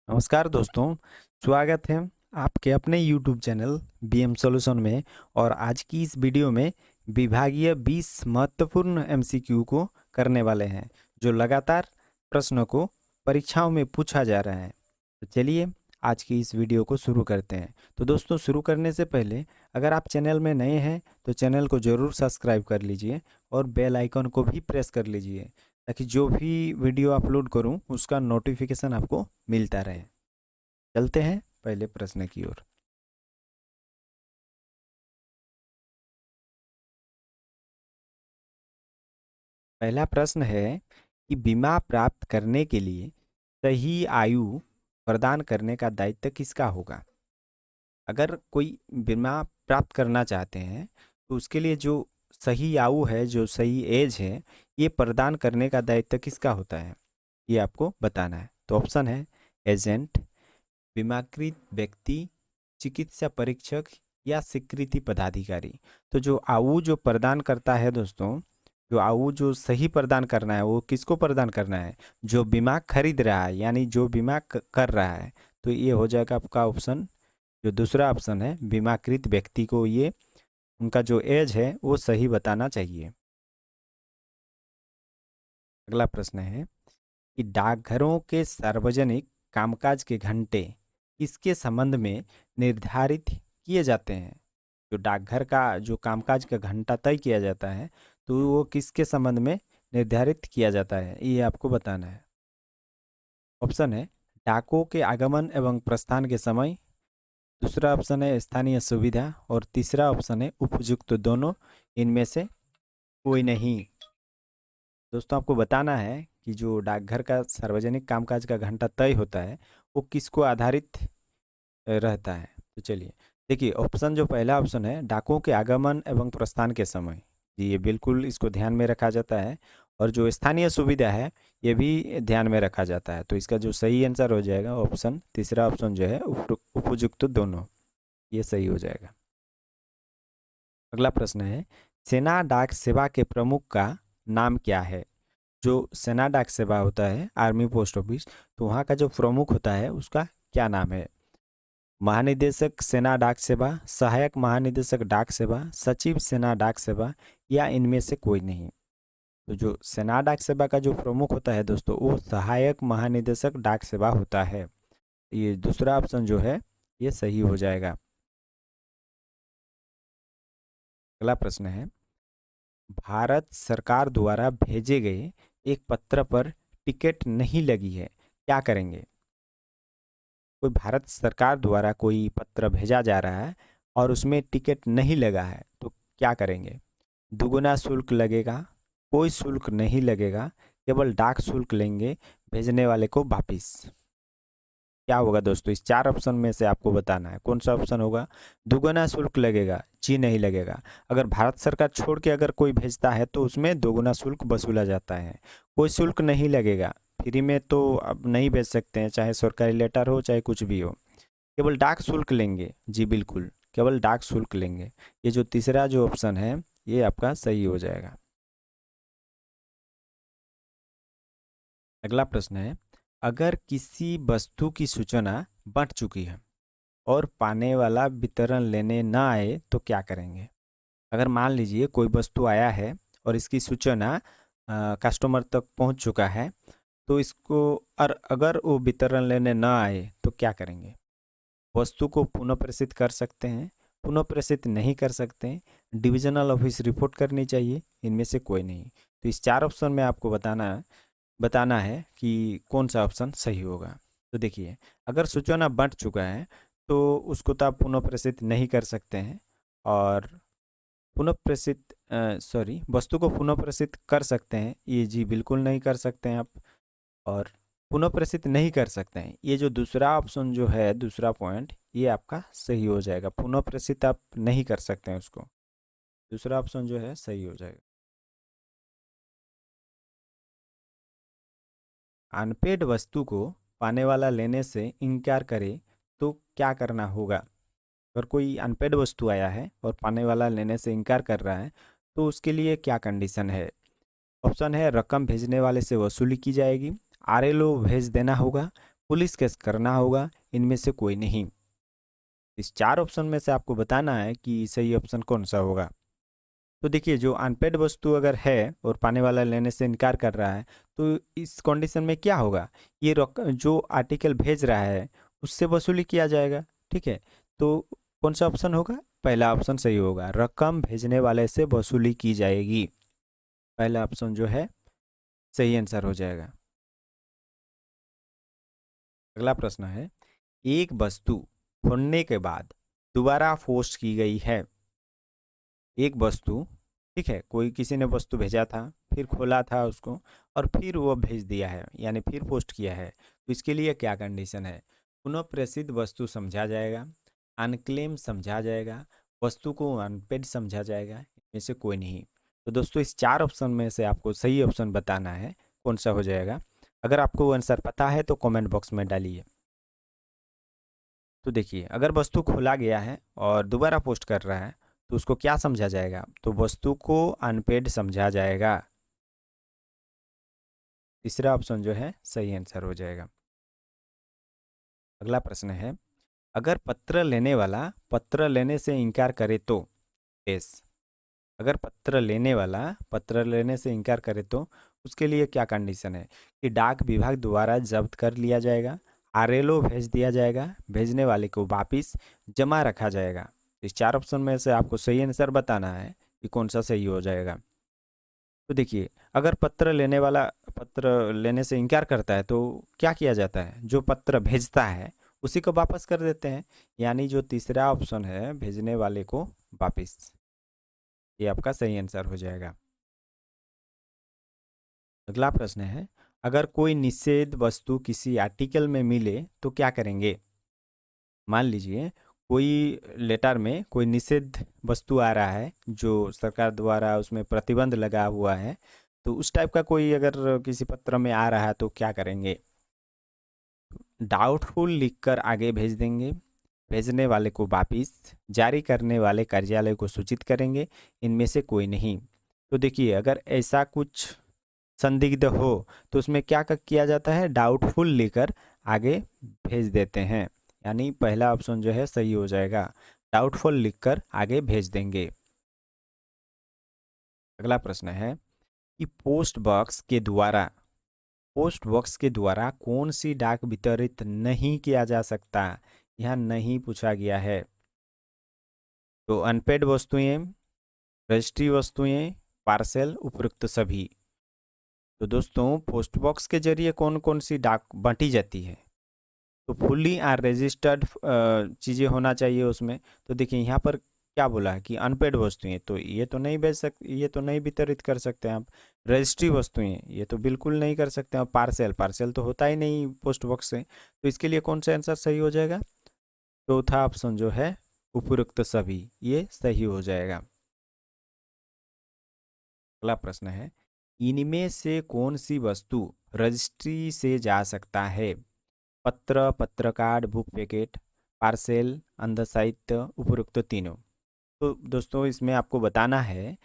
नमस्कार दोस्तों, स्वागत है आपके अपने YouTube चैनल BM सॉल्यूशन में। और आज की इस वीडियो में विभागीय 20 महत्वपूर्ण MCQ को करने वाले हैं, जो लगातार प्रश्नों को परीक्षाओं में पूछा जा रहा है। तो चलिए आज की इस वीडियो को शुरू करते हैं। तो दोस्तों, शुरू करने से पहले अगर आप चैनल में नए हैं तो चैनल को ज़रूर सब्सक्राइब कर लीजिए और बेल आइकन को भी प्रेस कर लीजिए, ताकि जो भी वीडियो अपलोड करूं उसका नोटिफिकेशन आपको मिलता रहे। चलते हैं पहले प्रश्न की ओर। पहला प्रश्न है कि बीमा प्राप्त करने के लिए सही आयु प्रदान करने का दायित्व किसका होगा। अगर कोई बीमा प्राप्त करना चाहते हैं तो उसके लिए जो सही आयु है, जो सही एज है, ये प्रदान करने का दायित्व किसका होता है, ये आपको बताना है। तो ऑप्शन है एजेंट, बीमाकृत व्यक्ति, चिकित्सा परीक्षक या स्वीकृति पदाधिकारी। तो जो आयु जो प्रदान करता है दोस्तों, जो आयु जो सही प्रदान करना है वो किसको प्रदान करना है, जो बीमा खरीद रहा है, यानी जो बीमा कर रहा है। तो ये हो जाएगा आपका ऑप्शन, जो दूसरा ऑप्शन है, बीमाकृत व्यक्ति को ये उनका जो एज है वो सही बताना चाहिए। अगला प्रश्न है कि डाकघरों के सार्वजनिक कामकाज के घंटे किसके संबंध में निर्धारित किए जाते हैं। जो डाकघर का जो कामकाज का घंटा तय किया जाता है तो वो किसके संबंध में निर्धारित किया जाता है, ये आपको बताना है। ऑप्शन है डाकों के आगमन एवं प्रस्थान के समय, दूसरा ऑप्शन है स्थानीय सुविधा, और तीसरा ऑप्शन है उपयुक्त दोनों। इनमें से कोई नहीं। दोस्तों, आपको बताना है कि जो डाकघर का सार्वजनिक कामकाज का घंटा तय होता है वो किसको आधारित रहता है। तो चलिए देखिए, ऑप्शन जो पहला ऑप्शन है डाकों के आगमन एवं प्रस्थान के समय, जी ये बिल्कुल इसको ध्यान में रखा जाता है। और जो स्थानीय सुविधा है ये भी ध्यान में रखा जाता है। तो इसका जो सही आंसर हो जाएगा ऑप्शन तीसरा ऑप्शन जो है उपयुक्त दोनों, ये सही हो जाएगा। अगला प्रश्न है सेना डाक सेवा के प्रमुख का नाम क्या है। जो सेना डाक सेवा होता है, आर्मी पोस्ट ऑफिस, तो वहाँ का जो प्रमुख होता है उसका क्या नाम है। महानिदेशक सेना डाक सेवा, सहायक महानिदेशक डाक सेवा, सचिव सेना डाक सेवा, या इनमें से कोई नहीं। तो जो सेना डाक सेवा का जो प्रमुख होता है दोस्तों, वो सहायक महानिदेशक डाक सेवा होता है। ये दूसरा ऑप्शन जो है ये सही हो जाएगा। अगला प्रश्न है भारत सरकार द्वारा भेजे गए एक पत्र पर टिकट नहीं लगी है, क्या करेंगे। कोई भारत सरकार द्वारा कोई पत्र भेजा जा रहा है और उसमें टिकट नहीं लगा है तो क्या करेंगे। दुगुना शुल्क लगेगा, कोई शुल्क नहीं लगेगा, केवल डाक शुल्क लेंगे भेजने वाले को वापिस। क्या होगा दोस्तों, इस चार ऑप्शन में से आपको बताना है कौन सा ऑप्शन होगा। दुगुना शुल्क लगेगा, जी नहीं लगेगा। अगर भारत सरकार छोड़ के अगर कोई भेजता है तो उसमें दोगुना शुल्क वसूला जाता है। कोई शुल्क नहीं लगेगा, फ्री में तो अब नहीं भेज सकते हैं, चाहे सरकारी लेटर हो चाहे कुछ भी हो। केवल डाक शुल्क लेंगे, जी बिल्कुल केवल डाक शुल्क लेंगे। ये जो तीसरा जो ऑप्शन है ये आपका सही हो जाएगा। अगला प्रश्न है अगर किसी वस्तु की सूचना बंट चुकी है और पाने वाला वितरण लेने ना आए तो क्या करेंगे। अगर मान लीजिए कोई वस्तु आया है और इसकी सूचना कस्टमर तक पहुंच चुका है, तो इसको और अगर वो वितरण लेने ना आए तो क्या करेंगे। वस्तु को पुनः प्रेषित कर सकते हैं, पुनः प्रेषित नहीं कर सकते हैं, डिविजनल ऑफिस रिपोर्ट करनी चाहिए, इनमें से कोई नहीं। तो इस चार ऑप्शन में आपको बताना है कि कौन सा ऑप्शन सही होगा। तो देखिए, अगर सूचना बंट चुका है तो उसको तो आप पुनः प्रेषित नहीं कर सकते हैं, और पुनः प्रेषित वस्तु को पुनः प्रेषित कर सकते हैं, ये जी बिल्कुल नहीं कर सकते हैं आप। और पुनः प्रेषित नहीं कर सकते हैं, ये जो दूसरा ऑप्शन जो है, दूसरा पॉइंट, ये आपका सही हो जाएगा। पुनः प्रेषित आप नहीं कर सकते हैं उसको, दूसरा ऑप्शन जो है सही हो जाएगा। अनपेड वस्तु को पाने वाला लेने से इनकार करे तो क्या करना होगा। अगर कोई अनपेड वस्तु आया है और पाने वाला लेने से इनकार कर रहा है तो उसके लिए क्या कंडीशन है। ऑप्शन है रकम भेजने वाले से वसूली की जाएगी, आरएलओ भेज देना होगा, पुलिस केस करना होगा, इनमें से कोई नहीं। इस 4 ऑप्शन में से आपको बताना है कि सही ऑप्शन कौन सा होगा। तो देखिए, जो अनपेड वस्तु अगर है और पाने वाला लेने से इनकार कर रहा है, तो इस कंडीशन में क्या होगा, ये जो आर्टिकल भेज रहा है उससे वसूली किया जाएगा। ठीक है, तो कौन सा ऑप्शन होगा, पहला ऑप्शन सही होगा, रकम भेजने वाले से वसूली की जाएगी। पहला ऑप्शन जो है सही आंसर हो जाएगा। अगला प्रश्न है, एक वस्तु खोलने के बाद दोबारा पोस्ट की गई है। एक वस्तु, ठीक है, कोई किसी ने वस्तु भेजा था, फिर खोला था उसको और फिर वो भेज दिया है, यानी फिर पोस्ट किया है, तो इसके लिए क्या कंडीशन है, पुनः प्रेषित वस्तु समझा जाएगा, अनक्लेम समझा जाएगा, वस्तु को अनपेड समझा जाएगा, इनमें से कोई नहीं। तो दोस्तों, इस 4 ऑप्शन में से आपको सही ऑप्शन बताना है कौन सा हो जाएगा। अगर आपको आंसर पता है तो कमेंट बॉक्स में डालिए। तो देखिए, अगर वस्तु खोला गया है और दोबारा पोस्ट कर रहा है तो उसको क्या समझा जाएगा, तो वस्तु को अनपेड समझा जाएगा। तीसरा ऑप्शन जो है सही आंसर हो जाएगा। अगला प्रश्न है, अगर पत्र लेने वाला पत्र लेने से इनकार करे तो केस। अगर पत्र लेने वाला पत्र लेने से इनकार करे तो उसके लिए क्या कंडीशन है, कि डाक विभाग द्वारा जब्त कर लिया जाएगा, आरएलओ भेज दिया जाएगा, भेजने वाले को वापिस जमा रखा जाएगा। इस 4 ऑप्शन में से आपको सही आंसर बताना है कि कौन सा सही हो जाएगा। तो देखिए, अगर पत्र लेने वाला पत्र लेने से इनकार करता है तो क्या किया जाता है, जो पत्र भेजता है उसी को वापस कर देते हैं, यानी जो तीसरा ऑप्शन है भेजने वाले को वापस, ये आपका सही आंसर हो जाएगा। अगला प्रश्न है, अगर कोई निषेध वस्तु किसी आर्टिकल में मिले तो क्या करेंगे। मान लीजिए, कोई लेटर में कोई निषेध वस्तु आ रहा है जो सरकार द्वारा उसमें प्रतिबंध लगा हुआ है, तो उस टाइप का कोई अगर किसी पत्र में आ रहा है तो क्या करेंगे, डाउटफुल लिखकर आगे भेज देंगे, भेजने वाले को वापिस, जारी करने वाले कार्यालय को सूचित करेंगे, इनमें से कोई नहीं। तो देखिए, अगर ऐसा कुछ संदिग्ध हो तो उसमें क्या किया जाता है, डाउटफुल लेकर आगे भेज देते हैं, यानी पहला ऑप्शन जो है सही हो जाएगा, डाउटफुल लिखकर आगे भेज देंगे। अगला प्रश्न है कि पोस्ट बॉक्स के द्वारा कौन सी डाक वितरित नहीं किया जा सकता, यह नहीं पूछा गया है। तो अनपेड वस्तुएं, रजिस्ट्री वस्तुएं, पार्सल, उपरोक्त सभी। तो दोस्तों, पोस्ट बॉक्स के जरिए कौन कौन सी डाक बांटी जाती है, तो फुल्ली रजिस्टर्ड चीज़ें होना चाहिए उसमें। तो देखिए, यहाँ पर क्या बोला है कि अनपेड वस्तुएं, तो ये तो नहीं भेज सकते, ये तो नहीं वितरित कर सकते हैं आप। रजिस्ट्री वस्तुएं, ये तो बिल्कुल नहीं कर सकते हैं। पार्सल, पार्सल तो होता ही नहीं पोस्ट बॉक्स से, तो इसके लिए कौन सा आंसर सही हो जाएगा, चौथा ऑप्शन जो है उपरोक्त सभी, ये सही हो जाएगा। अगला प्रश्न है, इनमें से कौन सी वस्तु रजिस्ट्री से जा सकता है, पत्र, पत्रकार्ड, बुक पैकेट, पार्सल, अंध साहित्य, उपरोक्त तीनों। तो दोस्तों, इसमें आपको बताना है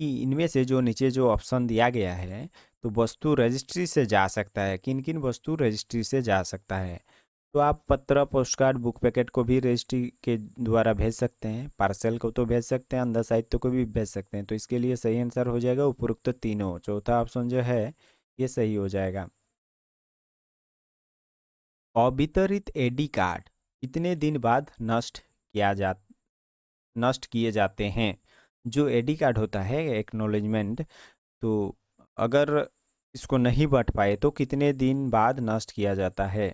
कि इनमें से जो नीचे जो ऑप्शन दिया गया है, तो वस्तु रजिस्ट्री से जा सकता है, किन किन वस्तु रजिस्ट्री से जा सकता है। तो आप पत्र, पोस्टकार्ड, बुक पैकेट को भी रजिस्ट्री के द्वारा भेज सकते हैं, पार्सल को तो भेज सकते हैं, अंध साहित्य को भी भेज सकते हैं। तो इसके लिए सही आंसर हो जाएगा उपरोक्त तीनों, चौथा ऑप्शन जो है ये सही हो जाएगा। अवितरित एडी कार्ड कितने दिन बाद नष्ट किए जाते हैं। जो एडी कार्ड होता है, एक्नॉलेजमेंट, तो अगर इसको नहीं बट पाए तो कितने दिन बाद नष्ट किया जाता है।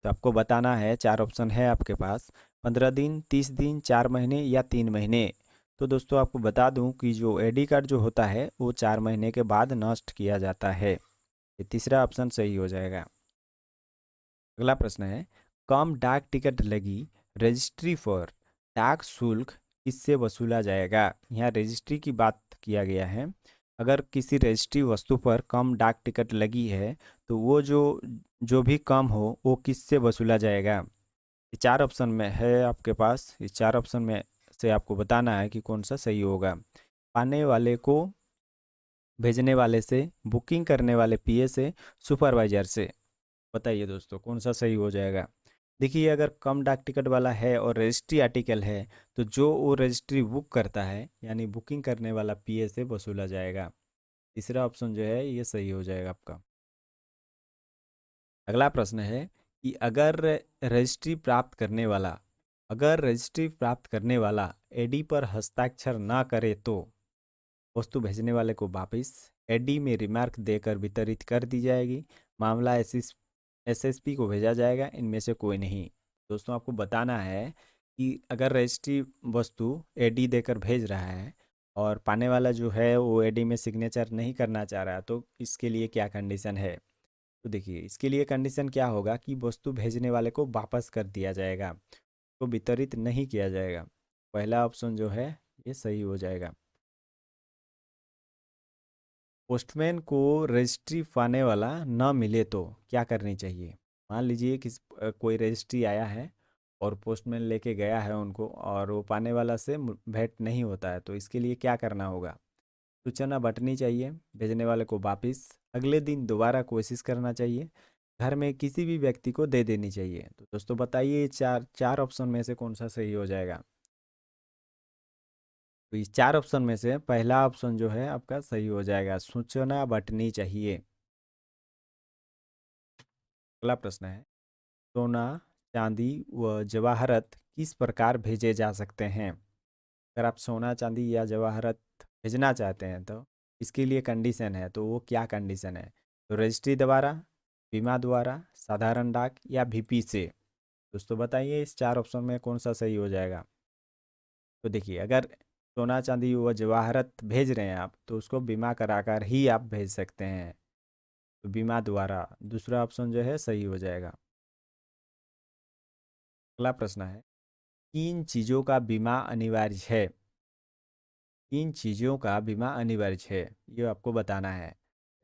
तो आपको बताना है, 4 ऑप्शन है आपके पास, 15 दिन, 30 दिन, 4 महीने या 3 महीने। तो दोस्तों, आपको बता दूं कि जो एडी कार्ड जो होता है वो 4 महीने के बाद नष्ट किया जाता है। ये तीसरा ऑप्शन सही हो जाएगा। अगला प्रश्न है, कम डाक टिकट लगी रजिस्ट्री पर डाक शुल्क किससे वसूला जाएगा। यहाँ रजिस्ट्री की बात किया गया है। अगर किसी रजिस्ट्री वस्तु पर कम डाक टिकट लगी है तो वो जो जो भी कम हो वो किससे वसूला जाएगा। ये 4 ऑप्शन में है आपके पास, इस 4 ऑप्शन में से आपको बताना है कि कौन सा सही होगा। पाने वाले को, भेजने वाले से, बुकिंग करने वाले पीए से, सुपरवाइजर से। बताइए दोस्तों कौन सा सही हो जाएगा। देखिए अगर कम डाक टिकट वाला है और रजिस्ट्री आर्टिकल है तो जो वो रजिस्ट्री बुक करता है यानी बुकिंग करने वाला पीए से वसूला जाएगा। तीसरा ऑप्शन जो है ये सही हो जाएगा आपका। अगला प्रश्न है कि अगर रजिस्ट्री प्राप्त करने वाला एडी पर हस्ताक्षर ना करे तो वस्तु भेजने वाले को वापस एडी में रिमार्क देकर वितरित कर दी जाएगी, मामला एसएसपी को भेजा जाएगा, इनमें से कोई नहीं। दोस्तों आपको बताना है कि अगर रजिस्ट्री वस्तु एडी देकर भेज रहा है और पाने वाला जो है वो एडी में सिग्नेचर नहीं करना चाह रहा है तो इसके लिए क्या कंडीशन है। तो देखिए इसके लिए कंडीशन क्या होगा कि वस्तु भेजने वाले को वापस कर दिया जाएगा, तो वितरित नहीं किया जाएगा। पहला ऑप्शन जो है ये सही हो जाएगा। पोस्टमैन को रजिस्ट्री पाने वाला न मिले तो क्या करनी चाहिए। मान लीजिए कि कोई रजिस्ट्री आया है और पोस्टमैन लेके गया है उनको और वो पाने वाला से भेंट नहीं होता है तो इसके लिए क्या करना होगा। सूचना बंटनी चाहिए, भेजने वाले को वापस अगले दिन दोबारा कोशिश करना चाहिए, घर में किसी भी व्यक्ति को दे देनी चाहिए। तो दोस्तों बताइए ये चार चार ऑप्शन में से कौन सा सही हो जाएगा। तो इस चार ऑप्शन में से पहला ऑप्शन जो है आपका सही हो जाएगा, सूचना बंटनी चाहिए। अगला प्रश्न है सोना, चांदी व जवाहरत किस प्रकार भेजे जा सकते हैं। अगर आप सोना चांदी या जवाहरत भेजना चाहते हैं तो इसके लिए कंडीशन है, तो वो क्या कंडीशन है। तो रजिस्ट्री द्वारा, बीमा द्वारा, साधारण डाक या भीपी से। दोस्तों बताइए इस चार ऑप्शन में कौन सा सही हो जाएगा। तो देखिए अगर सोना चांदी व जवाहरत भेज रहे हैं आप तो उसको बीमा कराकर ही आप भेज सकते हैं, तो बीमा द्वारा दूसरा ऑप्शन जो है सही हो जाएगा। अगला प्रश्न है किन चीज़ों का बीमा अनिवार्य है। किन चीज़ों का बीमा अनिवार्य है ये आपको बताना है।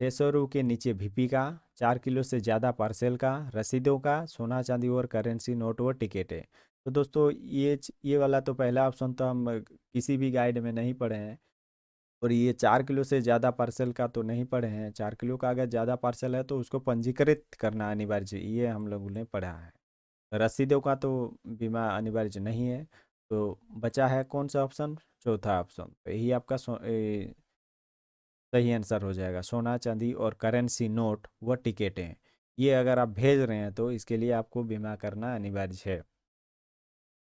600 के नीचे भीपी का, 4 किलो से ज़्यादा पार्सल का, रसीदों का, सोना चांदी और करेंसी नोट और टिकट है। तो दोस्तों ये वाला तो पहला ऑप्शन तो हम किसी भी गाइड में नहीं पढ़े हैं, और ये 4 किलो से ज़्यादा पार्सल का तो नहीं पढ़े हैं। 4 किलो का अगर ज़्यादा पार्सल है तो उसको पंजीकृत करना अनिवार्य है, ये हम लोगों ने पढ़ा है। रसीदों का तो बीमा अनिवार्य नहीं है। तो बचा है कौन सा ऑप्शन, चौथा ऑप्शन। तो यही आपका सही आंसर हो जाएगा, सोना चांदी और करेंसी नोट व टिकटें। ये अगर आप भेज रहे हैं तो इसके लिए आपको बीमा करना अनिवार्य है।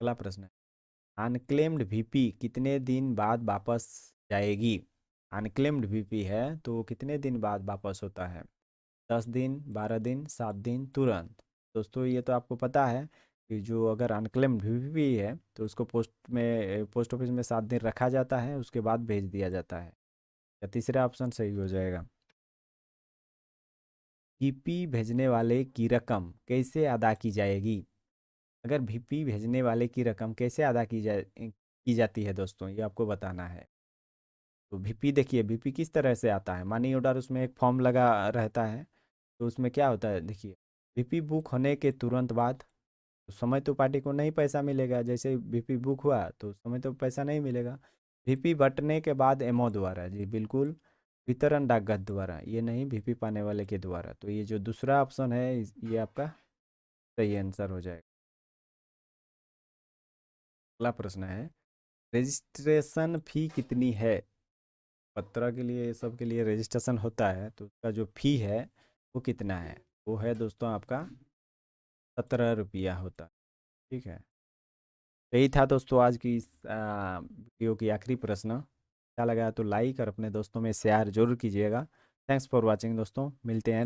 अगला प्रश्न है अनक्लेम्ड वीपी कितने दिन बाद वापस जाएगी। अनक्लेम्ड वीपी है तो वो कितने दिन बाद वापस होता है। 10 दिन, 12 दिन, 7 दिन, तुरंत। दोस्तों ये तो आपको पता है कि जो अगर अनक्लेम्ड वीपी है तो उसको पोस्ट ऑफिस में 7 दिन रखा जाता है, उसके बाद भेज दिया जाता है। या तीसरा ऑप्शन सही हो जाएगा। वीपी भेजने वाले की रकम कैसे अदा की जाएगी। अगर वीपी भेजने वाले की रकम कैसे अदा की जाती है दोस्तों, ये आपको बताना है। तो वीपी देखिए वीपी किस तरह से आता है, मनी ऑर्डर उसमें एक फॉर्म लगा रहता है। तो उसमें क्या होता है देखिए, वीपी बुक होने के तुरंत बाद, तो समय तो पार्टी को नहीं पैसा मिलेगा, जैसे वीपी बुक हुआ तो समय तो पैसा नहीं मिलेगा। वीपी बटने के बाद एमओ द्वारा, जी बिल्कुल, वितरण डाकघर द्वारा, ये नहीं वीपी पाने वाले के द्वारा। तो ये जो दूसरा ऑप्शन है ये आपका सही आंसर हो जाएगा। अगला प्रश्न है रजिस्ट्रेशन फी कितनी है। पत्र के लिए, ये सब के लिए रजिस्ट्रेशन होता है तो उसका जो फी है वो कितना है। वो है दोस्तों आपका 17 रुपया होता है। ठीक है, यही था दोस्तों आज की इस वीडियो की आखिरी प्रश्न। अच्छा लगा तो लाइक और अपने दोस्तों में शेयर जरूर कीजिएगा। थैंक्स फॉर वॉचिंग दोस्तों, मिलते हैं।